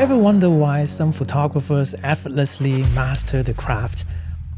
Ever wonder why some photographers effortlessly master the craft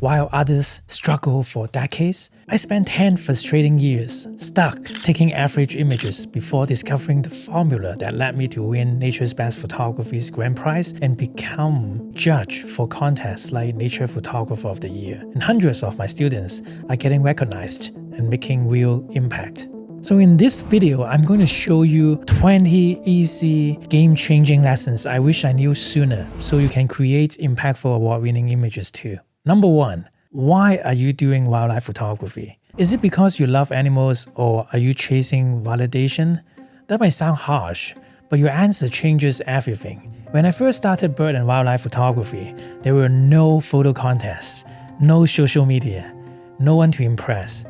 while others struggle for decades? I spent 10 frustrating years stuck taking average images before discovering the formula that led me to win Nature's Best Photography's grand prize and become judge for contests like Nature Photographer of the Year. And hundreds of my students are getting recognized and making real impact. So in this video, I'm going to show you 20 easy, game-changing lessons I wish I knew sooner so you can create impactful award-winning images too. Number 1. Why are you doing wildlife photography? Is it because you love animals or are you chasing validation? That might sound harsh, but your answer changes everything. When I first started bird and wildlife photography, there were no photo contests, no social media, no one to impress.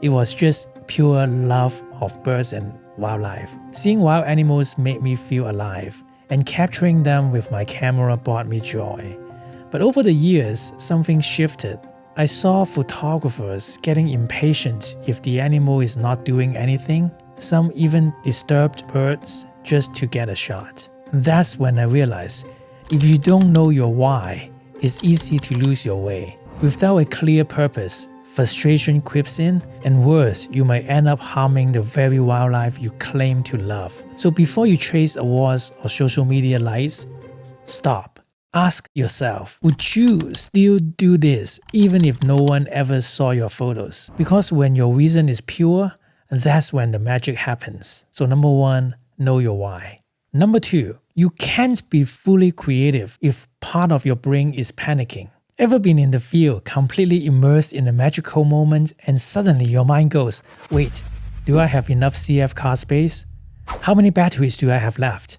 It was just pure love of birds and wildlife. Seeing wild animals made me feel alive, and capturing them with my camera brought me joy. But over the years, something shifted. I saw photographers getting impatient if the animal is not doing anything. Some even disturbed birds just to get a shot. That's when I realized, if you don't know your why, it's easy to lose your way. Without a clear purpose, frustration creeps in, and worse, you might end up harming the very wildlife you claim to love. So before you chase awards or social media likes, stop. Ask yourself, would you still do this even if no one ever saw your photos? Because when your reason is pure, that's when the magic happens. So number 1, know your why. Number 2, you can't be fully creative if part of your brain is panicking. Ever been in the field, completely immersed in a magical moment, and suddenly your mind goes, wait, do I have enough CF card space? How many batteries do I have left?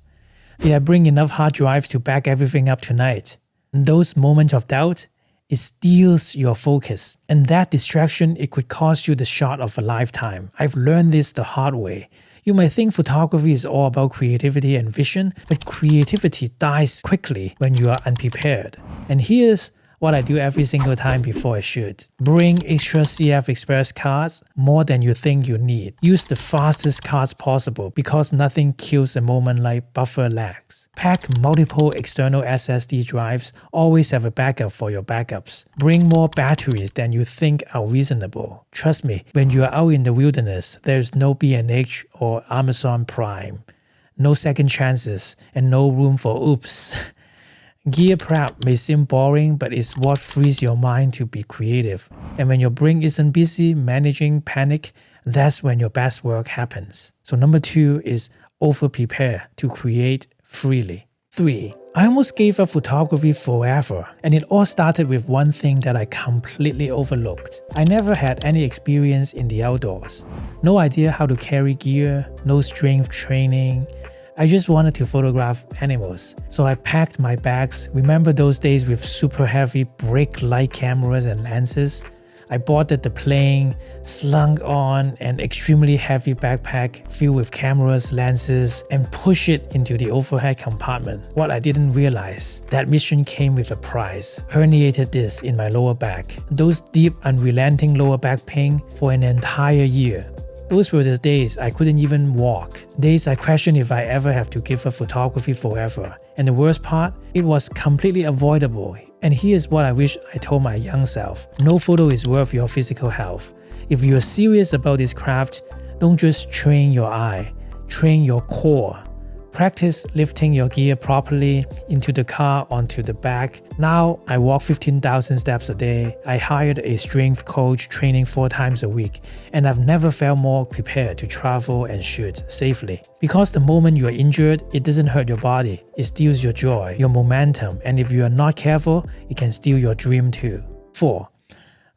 Did I bring enough hard drives to back everything up tonight? In those moments of doubt, it steals your focus. And that distraction, it could cost you the shot of a lifetime. I've learned this the hard way. You might think photography is all about creativity and vision, but creativity dies quickly when you are unprepared. And here's what I do every single time before I shoot. Bring extra CF Express cards, more than you think you need. Use the fastest cards possible because nothing kills a moment like buffer lags. Pack multiple external SSD drives, always have a backup for your backups. Bring more batteries than you think are reasonable. Trust me, when you are out in the wilderness, there's no B&H or Amazon Prime. No second chances and no room for oops. Gear prep may seem boring, but it's what frees your mind to be creative. And when your brain isn't busy managing panic, that's when your best work happens. So number 2 is over-prepare to create freely. 3. I almost gave up photography forever, and it all started with one thing that I completely overlooked. I never had any experience in the outdoors. No idea how to carry gear, no strength training. I just wanted to photograph animals. So I packed my bags. Remember those days with super heavy brick light cameras and lenses? I boarded the plane, slung on an extremely heavy backpack filled with cameras, lenses, and pushed it into the overhead compartment. What I didn't realize, that mission came with a price. Herniated disc in my lower back. Those deep, unrelenting lower back pain for an entire year. Those were the days I couldn't even walk. Days I questioned if I ever have to give up photography forever. And the worst part, it was completely avoidable. And here's what I wish I told my young self. No photo is worth your physical health. If you're serious about this craft, don't just train your eye, train your core. Practice lifting your gear properly into the car onto the back. Now I walk 15,000 steps a day. I hired a strength coach training 4 times a week, and I've never felt more prepared to travel and shoot safely. Because the moment you are injured, it doesn't hurt your body. It steals your joy, your momentum, and if you are not careful, it can steal your dream too. 4.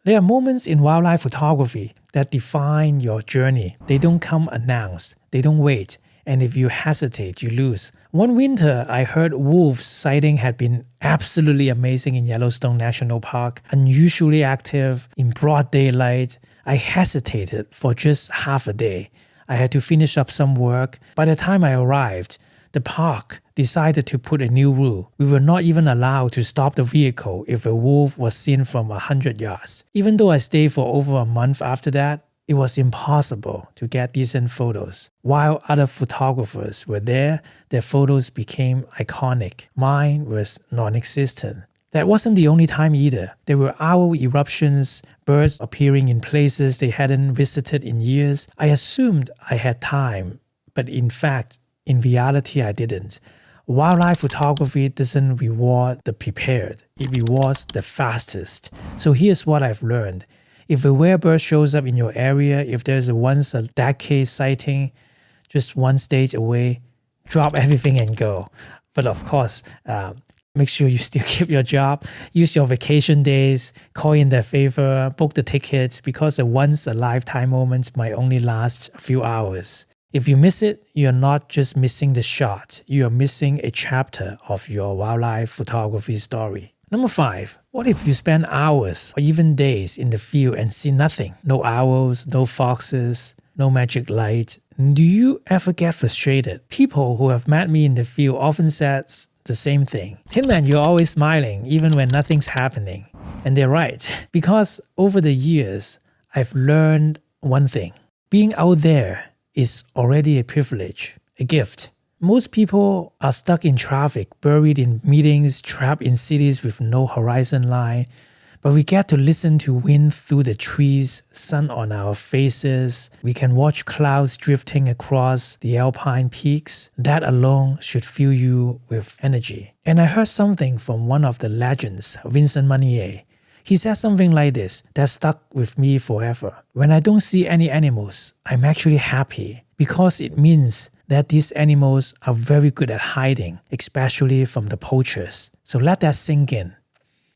There are moments in wildlife photography that define your journey. They don't come announced. They don't wait. And if you hesitate, you lose. One winter, I heard wolves sighting had been absolutely amazing in Yellowstone National Park, unusually active, in broad daylight. I hesitated for just half a day. I had to finish up some work. By the time I arrived, the park decided to put a new rule. We were not even allowed to stop the vehicle if a wolf was seen from 100 yards. Even though I stayed for over a month after that, it was impossible to get decent photos. While other photographers were there, their photos became iconic. Mine was non-existent. That wasn't the only time either. There were owl eruptions, birds appearing in places they hadn't visited in years. I assumed I had time, but in fact, in reality, I didn't. Wildlife photography doesn't reward the prepared. It rewards the fastest. So here's what I've learned. If a rare bird shows up in your area, if there's a once-a-decade sighting just one stage away, drop everything and go. But of course, make sure you still keep your job, use your vacation days, call in their favor, book the tickets, because a once-a-lifetime moment might only last a few hours. If you miss it, you're not just missing the shot, you are missing a chapter of your wildlife photography story. Number 5, what if you spend hours or even days in the field and see nothing? No owls, no foxes, no magic light. Do you ever get frustrated? People who have met me in the field often said the same thing. Tinman, you're always smiling even when nothing's happening. And they're right, because over the years, I've learned one thing. Being out there is already a privilege, a gift. Most people are stuck in traffic, buried in meetings, trapped in cities with no horizon line. But we get to listen to wind through the trees, sun on our faces. We can watch clouds drifting across the alpine peaks. That alone should fill you with energy. And I heard something from one of the legends, Vincent Monnier. He said something like this that stuck with me forever. When I don't see any animals, I'm actually happy because it means that these animals are very good at hiding, especially from the poachers. So let that sink in.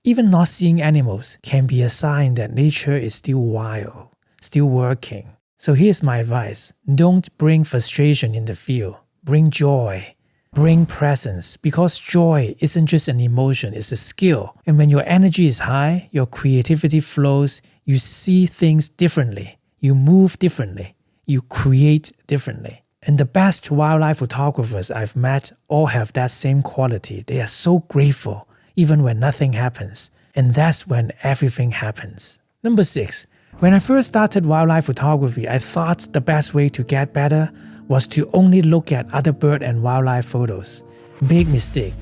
Even not seeing animals can be a sign that nature is still wild, still working. So here's my advice. Don't bring frustration in the field. Bring joy. Bring presence. Because joy isn't just an emotion, it's a skill. And when your energy is high, your creativity flows, you see things differently. You move differently. You create differently. And the best wildlife photographers I've met all have that same quality. They are so grateful, even when nothing happens. And that's when everything happens. Number 6, when I first started wildlife photography, I thought the best way to get better was to only look at other bird and wildlife photos. Big mistake.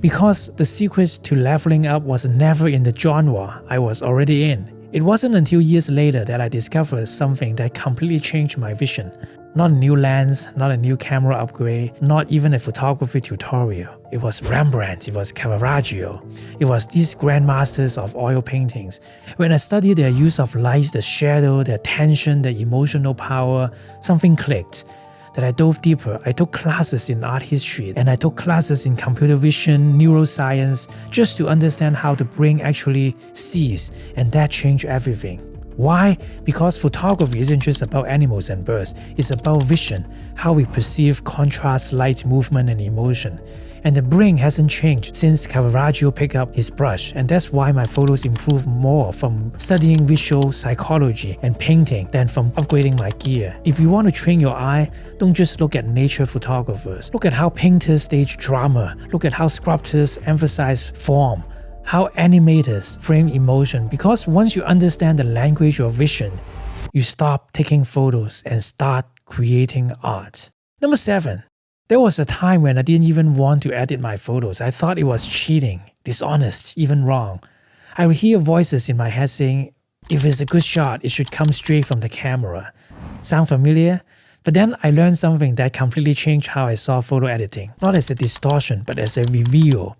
Because the secret to leveling up was never in the genre I was already in. It wasn't until years later that I discovered something that completely changed my vision. Not a new lens, not a new camera upgrade, not even a photography tutorial. It was Rembrandt, it was Caravaggio, it was these grandmasters of oil paintings. When I studied their use of light, the shadow, their tension, their emotional power, something clicked. That I dove deeper. I took classes in art history and I took classes in computer vision, neuroscience, just to understand how the brain actually sees, and that changed everything. Why? Because photography isn't just about animals and birds, it's about vision, how we perceive contrast, light, movement, and emotion. And the brain hasn't changed since Caravaggio picked up his brush, and that's why my photos improve more from studying visual psychology and painting than from upgrading my gear. If you want to train your eye, don't just look at nature photographers. Look at how painters stage drama. Look at how sculptors emphasize form. How animators frame emotion, because once you understand the language of vision, you stop taking photos and start creating art. Number 7. There was a time when I didn't even want to edit my photos. I thought it was cheating, dishonest, even wrong. I would hear voices in my head saying, if it's a good shot, it should come straight from the camera. Sound familiar? But then I learned something that completely changed how I saw photo editing. Not as a distortion, but as a reveal.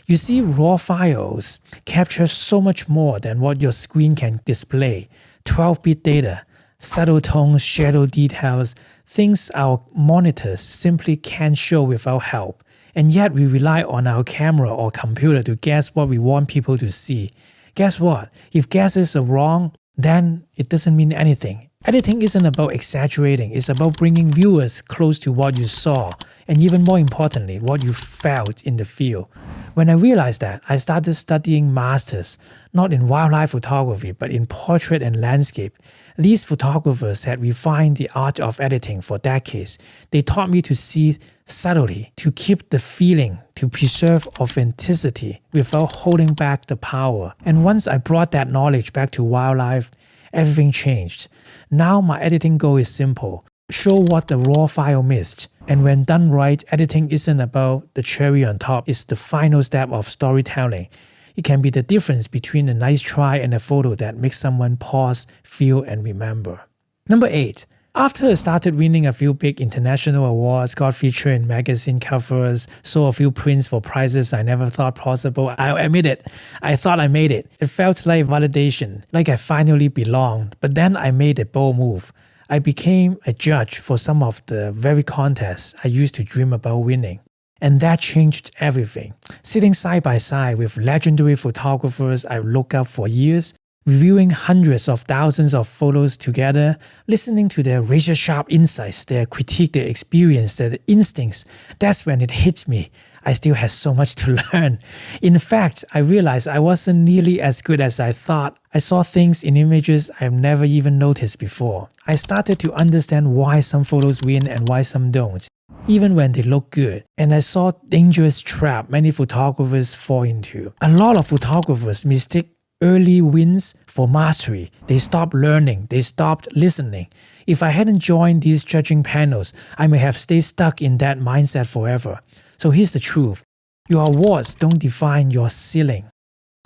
You see, raw files capture so much more than what your screen can display. 12-bit data, subtle tones, shadow details, things our monitors simply can't show without help. And yet we rely on our camera or computer to guess what we want people to see. Guess what? If guesses are wrong, then it doesn't mean anything. Editing isn't about exaggerating, it's about bringing viewers close to what you saw, and even more importantly, what you felt in the field. When I realized that, I started studying masters, not in wildlife photography, but in portrait and landscape. These photographers had refined the art of editing for decades. They taught me to see subtlety, to keep the feeling, to preserve authenticity without holding back the power. And once I brought that knowledge back to wildlife, everything changed. Now my editing goal is simple. Show what the raw file missed. And when done right, editing isn't about the cherry on top, it's the final step of storytelling. It can be the difference between a nice try and a photo that makes someone pause, feel, and remember. Number 8. After I started winning a few big international awards, got featured in magazine covers, saw a few prints for prizes I never thought possible, I'll admit it, I thought I made it. It felt like validation, like I finally belonged. But then I made a bold move. I became a judge for some of the very contests I used to dream about winning. And that changed everything. Sitting side by side with legendary photographers I looked up for years, reviewing hundreds of thousands of photos together, listening to their razor-sharp insights, their critique, their experience, their instincts, that's when it hit me. I still had so much to learn. In fact, I realized I wasn't nearly as good as I thought. I saw things in images I've never even noticed before. I started to understand why some photos win and why some don't, even when they look good. And I saw dangerous trap many photographers fall into. A lot of photographers mistake early wins for mastery. They stopped learning. They stopped listening. If I hadn't joined these judging panels, I may have stayed stuck in that mindset forever. So here's the truth. Your awards don't define your ceiling.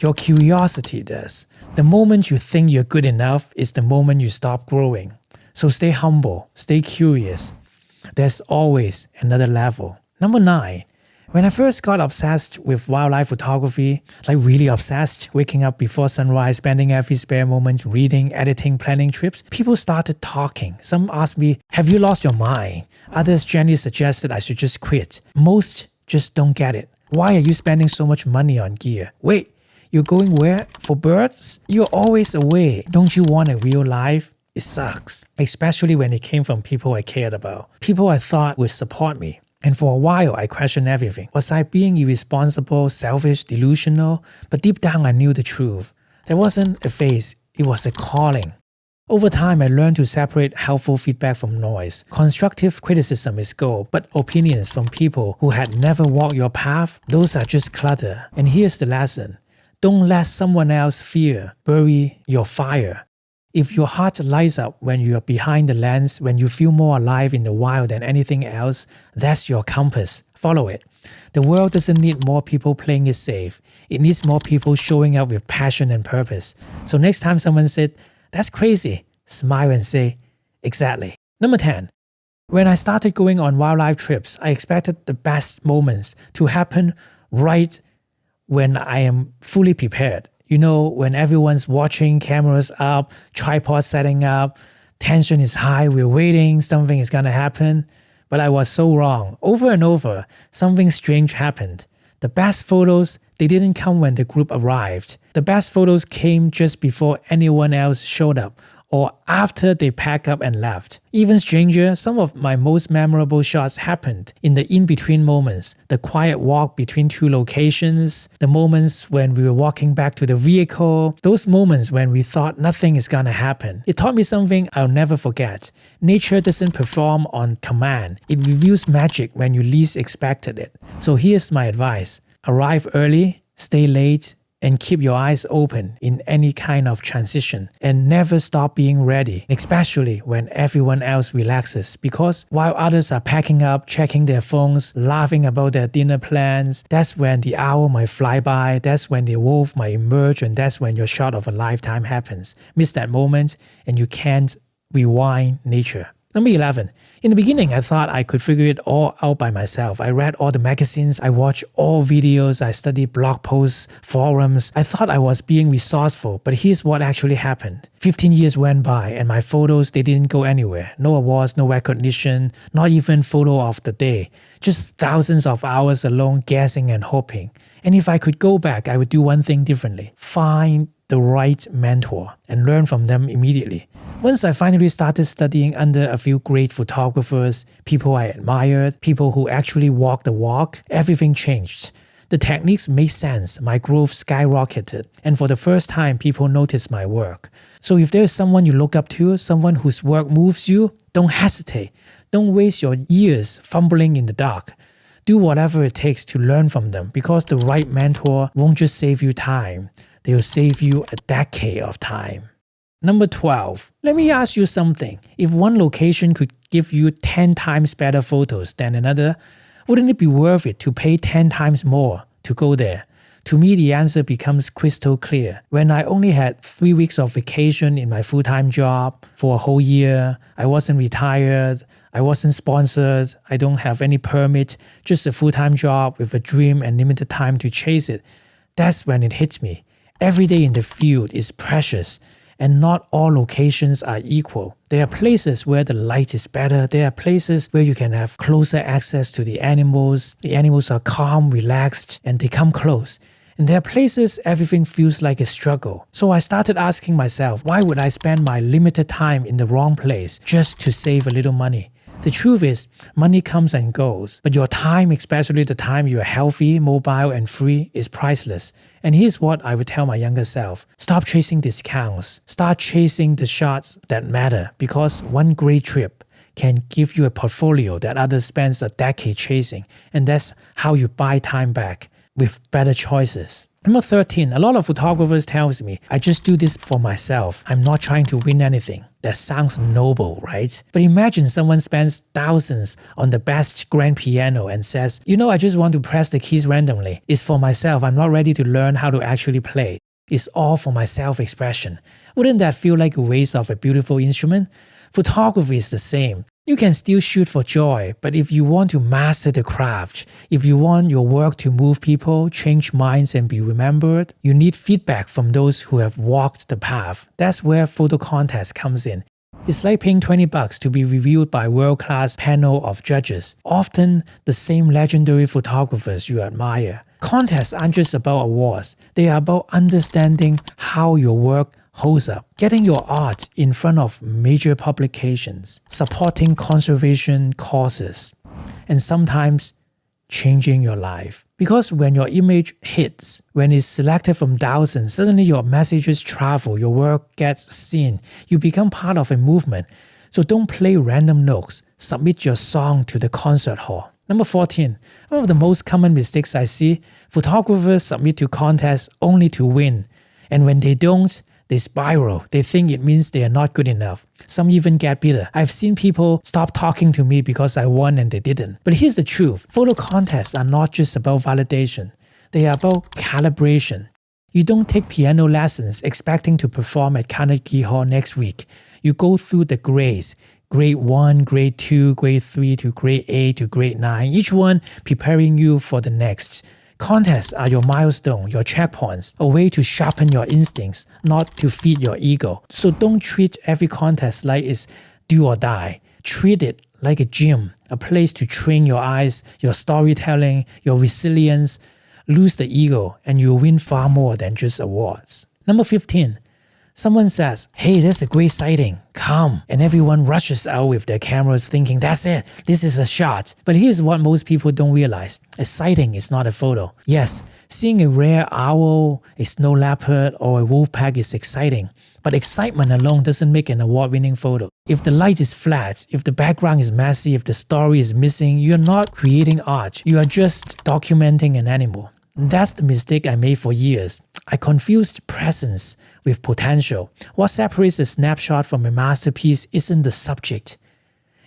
Your curiosity does. The moment you think you're good enough is the moment you stop growing. So stay humble. Stay curious. There's always another level. Number 9. When I first got obsessed with wildlife photography, like really obsessed, waking up before sunrise, spending every spare moment reading, editing, planning trips, people started talking. Some asked me, have you lost your mind? Others gently suggested I should just quit. Most just don't get it. Why are you spending so much money on gear? Wait, you're going where? For birds? You're always away. Don't you want a real life? It sucks. Especially when it came from people I cared about. People I thought would support me. And for a while, I questioned everything. Was I being irresponsible, selfish, delusional? But deep down, I knew the truth. There wasn't a phase, it was a calling. Over time, I learned to separate helpful feedback from noise. Constructive criticism is gold, but opinions from people who had never walked your path, those are just clutter. And here's the lesson. Don't let someone else's fear bury your fire. If your heart lights up when you are behind the lens, when you feel more alive in the wild than anything else, that's your compass. Follow it. The world doesn't need more people playing it safe. It needs more people showing up with passion and purpose. So next time someone said, that's crazy, smile and say, exactly. Number 10. When I started going on wildlife trips, I expected the best moments to happen right when I am fully prepared. You know, when everyone's watching, cameras up, tripod setting up, tension is high, we're waiting, something is gonna happen. But I was so wrong. Over and over, something strange happened. The best photos, they didn't come when the group arrived. The best photos came just before anyone else showed up, or after they packed up and left. Even stranger, some of my most memorable shots happened in the in-between moments, the quiet walk between two locations, the moments when we were walking back to the vehicle, those moments when we thought nothing is gonna happen. It taught me something I'll never forget. Nature doesn't perform on command. It reveals magic when you least expected it. So here's my advice. Arrive early, stay late, and keep your eyes open in any kind of transition, and never stop being ready, especially when everyone else relaxes, because while others are packing up, checking their phones, laughing about their dinner plans, that's when the hour might fly by, that's when the wolf might emerge, and that's when your shot of a lifetime happens. Miss that moment and you can't rewind nature. Number 11. In the beginning, I thought I could figure it all out by myself. I read all the magazines, I watched all videos, I studied blog posts, forums. I thought I was being resourceful, but here's what actually happened. 15 years went by and my photos, they didn't go anywhere. No awards, no recognition, not even photo of the day. Just thousands of hours alone guessing and hoping. And if I could go back, I would do one thing differently. Find the right mentor and learn from them immediately. Once I finally started studying under a few great photographers, people I admired, people who actually walked the walk, everything changed. The techniques made sense, my growth skyrocketed, and for the first time, people noticed my work. So if there's someone you look up to, someone whose work moves you, don't hesitate. Don't waste your years fumbling in the dark. Do whatever it takes to learn from them, because the right mentor won't just save you time, they'll save you a decade of time. Number 12. Let me ask you something. If one location could give you 10 times better photos than another, wouldn't it be worth it to pay 10 times more to go there? To me, the answer becomes crystal clear. When I only had 3 weeks of vacation in my full-time job for a whole year, I wasn't retired, I wasn't sponsored, I don't have any permit, just a full-time job with a dream and limited time to chase it. That's when it hits me. Every day in the field is precious, and not all locations are equal. There are places where the light is better. There are places where you can have closer access to the animals. The animals are calm, relaxed, and they come close. And there are places everything feels like a struggle. So I started asking myself, why would I spend my limited time in the wrong place just to save a little money? The truth is, money comes and goes, but your time, especially the time you are healthy, mobile, and free, is priceless. And here's what I would tell my younger self. Stop chasing discounts. Start chasing the shots that matter, because one great trip can give you a portfolio that others spend a decade chasing. And that's how you buy time back with better choices. Number 13. A lot of photographers tells me, I just do this for myself. I'm not trying to win anything. That sounds noble, right? But imagine someone spends thousands on the best grand piano and says, I just want to press the keys randomly. It's for myself. I'm not ready to learn how to actually play. It's all for my self-expression. Wouldn't that feel like a waste of a beautiful instrument? Photography is the same. You can still shoot for joy, but if you want to master the craft, if you want your work to move people, change minds, and be remembered, you need feedback from those who have walked the path. That's where photo contest comes in. It's like paying $20 to be reviewed by a world-class panel of judges, often the same legendary photographers you admire. Contests aren't just about awards. They are about understanding how your work holds up, getting your art in front of major publications, supporting conservation causes, and sometimes changing your life. Because when your image hits, when it's selected from thousands, suddenly your messages travel, your work gets seen, you become part of a movement. So don't play random notes, submit your song to the concert hall. Number 14. One of the most common mistakes I see, photographers submit to contests only to win. And when they don't, they spiral. They think it means they are not good enough. Some even get bitter. I've seen people stop talking to me because I won and they didn't. But here's the truth. Photo contests are not just about validation. They are about calibration. You don't take piano lessons expecting to perform at Carnegie Hall next week. You go through the grades. Grade 1, Grade 2, Grade 3 to Grade 8 to Grade 9. Each one preparing you for the next. Contests are your milestone, your checkpoints, a way to sharpen your instincts, not to feed your ego. So don't treat every contest like it's do or die. Treat it like a gym, a place to train your eyes, your storytelling, your resilience. Lose the ego and you'll win far more than just awards. Number 15. Someone says, hey, there's a great sighting, come. And everyone rushes out with their cameras thinking, that's it, this is a shot. But here's what most people don't realize. A sighting is not a photo. Yes, seeing a rare owl, a snow leopard, or a wolf pack is exciting. But excitement alone doesn't make an award-winning photo. If the light is flat, if the background is messy, if the story is missing, you're not creating art. You are just documenting an animal. That's the mistake I made for years. I confused presence with potential. What separates a snapshot from a masterpiece isn't the subject.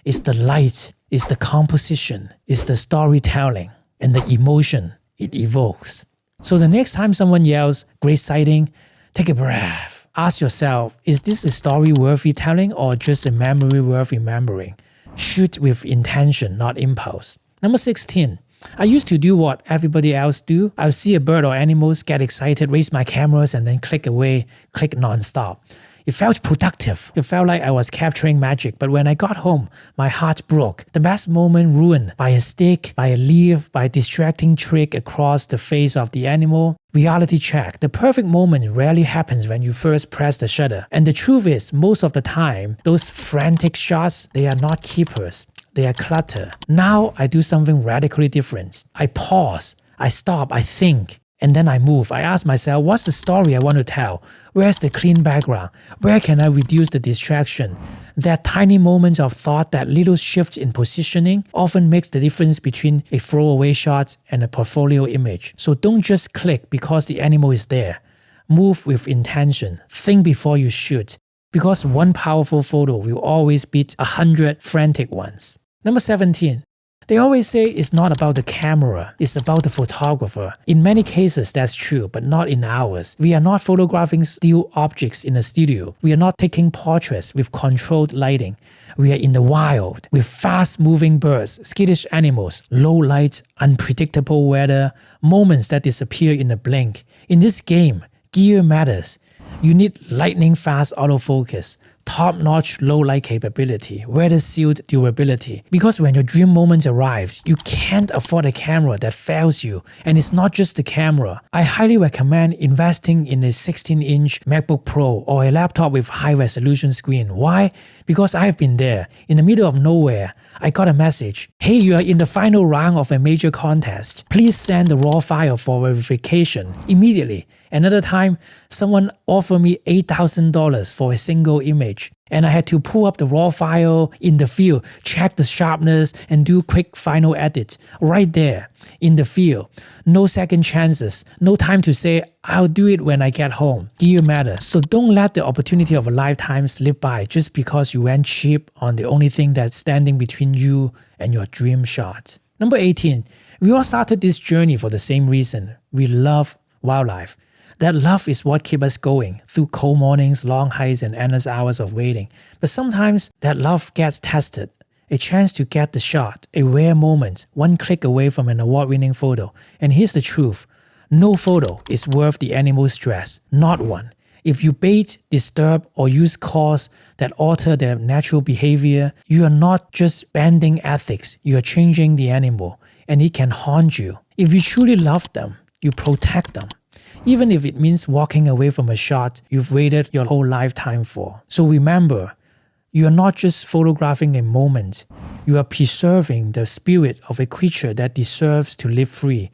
It's the light, it's the composition, it's the storytelling, and the emotion it evokes. So the next time someone yells, great sighting, take a breath. Ask yourself, is this a story worth telling or just a memory worth remembering? Shoot with intention, not impulse. Number 16. I used to do what everybody else do. I'll see a bird or animals, get excited, raise my cameras, and then click away, click non-stop. It felt productive. It felt like I was capturing magic. But when I got home, my heart broke. The best moment ruined by a stick, by a leaf, by a distracting trick across the face of the animal. Reality check. The perfect moment rarely happens when you first press the shutter. And the truth is, most of the time, those frantic shots, they are not keepers. They are clutter. Now I do something radically different. I pause, I stop, I think, and then I move. I ask myself, what's the story I want to tell? Where's the clean background? Where can I reduce the distraction? That tiny moment of thought, that little shift in positioning often makes the difference between a throwaway shot and a portfolio image. So don't just click because the animal is there. Move with intention. Think before you shoot. because one powerful photo will always beat 100 frantic ones. Number 17. They always say it's not about the camera, it's about the photographer. In many cases, that's true, but not in ours. We are not photographing still objects in a studio. We are not taking portraits with controlled lighting. We are in the wild, with fast-moving birds, skittish animals, low light, unpredictable weather, moments that disappear in a blink. In this game, gear matters. You need lightning-fast autofocus, top-notch low-light capability, weather-sealed durability. Because when your dream moment arrives, you can't afford a camera that fails you. And it's not just the camera. I highly recommend investing in a 16-inch MacBook Pro or a laptop with high-resolution screen. Why? Because I've been there. In the middle of nowhere, I got a message. Hey, you are in the final round of a major contest. Please send the raw file for verification immediately. Another time, someone offered me $8,000 for a single image, and I had to pull up the raw file in the field, check the sharpness, and do quick final edits right there in the field. No second chances, no time to say, I'll do it when I get home. Gear matters. So don't let the opportunity of a lifetime slip by just because you went cheap on the only thing that's standing between you and your dream shot. Number 18. We all started this journey for the same reason. We love wildlife. That love is what keeps us going through cold mornings, long hikes, and endless hours of waiting. But sometimes that love gets tested. A chance to get the shot, a rare moment, one click away from an award-winning photo. And here's the truth. No photo is worth the animal's stress. Not one. If you bait, disturb, or use calls that alter their natural behavior, you are not just bending ethics, you are changing the animal, and it can haunt you. If you truly love them, you protect them. Even if it means walking away from a shot you've waited your whole lifetime for. So remember, you are not just photographing a moment, you are preserving the spirit of a creature that deserves to live free.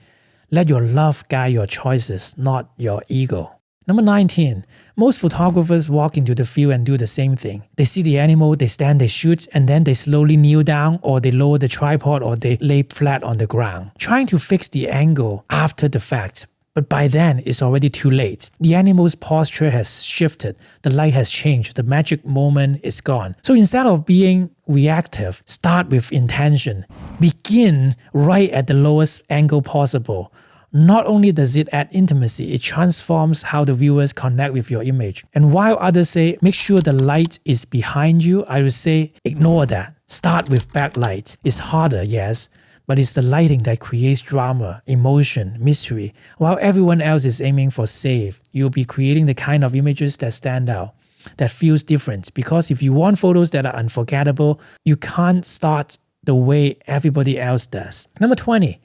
Let your love guide your choices, not your ego. Number 19. Most photographers walk into the field and do the same thing. They see the animal, they stand, they shoot, and then they slowly kneel down, or they lower the tripod, or they lay flat on the ground, trying to fix the angle after the fact. But by then, it's already too late. The animal's posture has shifted, the light has changed, the magic moment is gone. So instead of being reactive, start with intention. Begin right at the lowest angle possible. Not only does it add intimacy, it transforms how the viewers connect with your image. And while others say, make sure the light is behind you, I would say, ignore that. Start with backlight. It's harder, yes, but it's the lighting that creates drama, emotion, mystery. While everyone else is aiming for safe, you'll be creating the kind of images that stand out, that feels different. Because if you want photos that are unforgettable, you can't start the way everybody else does. Number 20.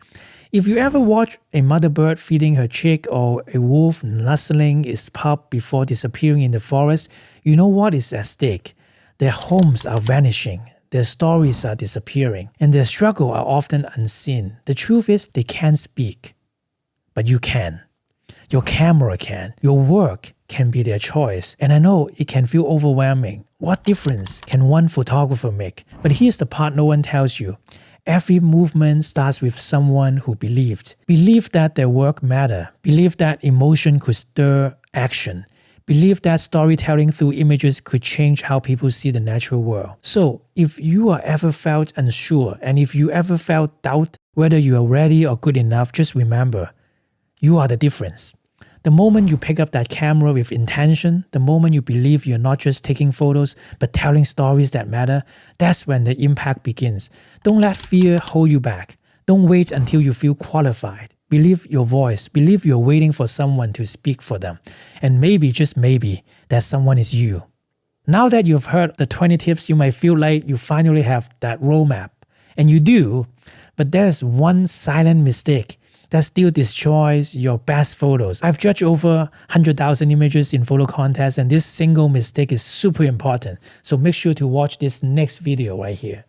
If you ever watch a mother bird feeding her chick or a wolf nuzzling its pup before disappearing in the forest, you know what is at stake. Their homes are vanishing. Their stories are disappearing, and their struggle are often unseen. The truth is, they can't speak. But you can. Your camera can. Your work can be their choice. And I know it can feel overwhelming. What difference can one photographer make? But here's the part no one tells you. Every movement starts with someone who believed. Believed that their work mattered. Believed that emotion could stir action. Believe that storytelling through images could change how people see the natural world. So, if you are ever felt unsure, and if you ever felt doubt whether you are ready or good enough, just remember, you are the difference. The moment you pick up that camera with intention, the moment you believe you're not just taking photos, but telling stories that matter, that's when the impact begins. Don't let fear hold you back. Don't wait until you feel qualified. Believe your voice. Believe you're waiting for someone to speak for them. And maybe, just maybe, that someone is you. Now that you've heard the 20 tips, you might feel like you finally have that roadmap. And you do, but there's one silent mistake that still destroys your best photos. I've judged over 100,000 images in photo contests, and this single mistake is super important. So make sure to watch this next video right here.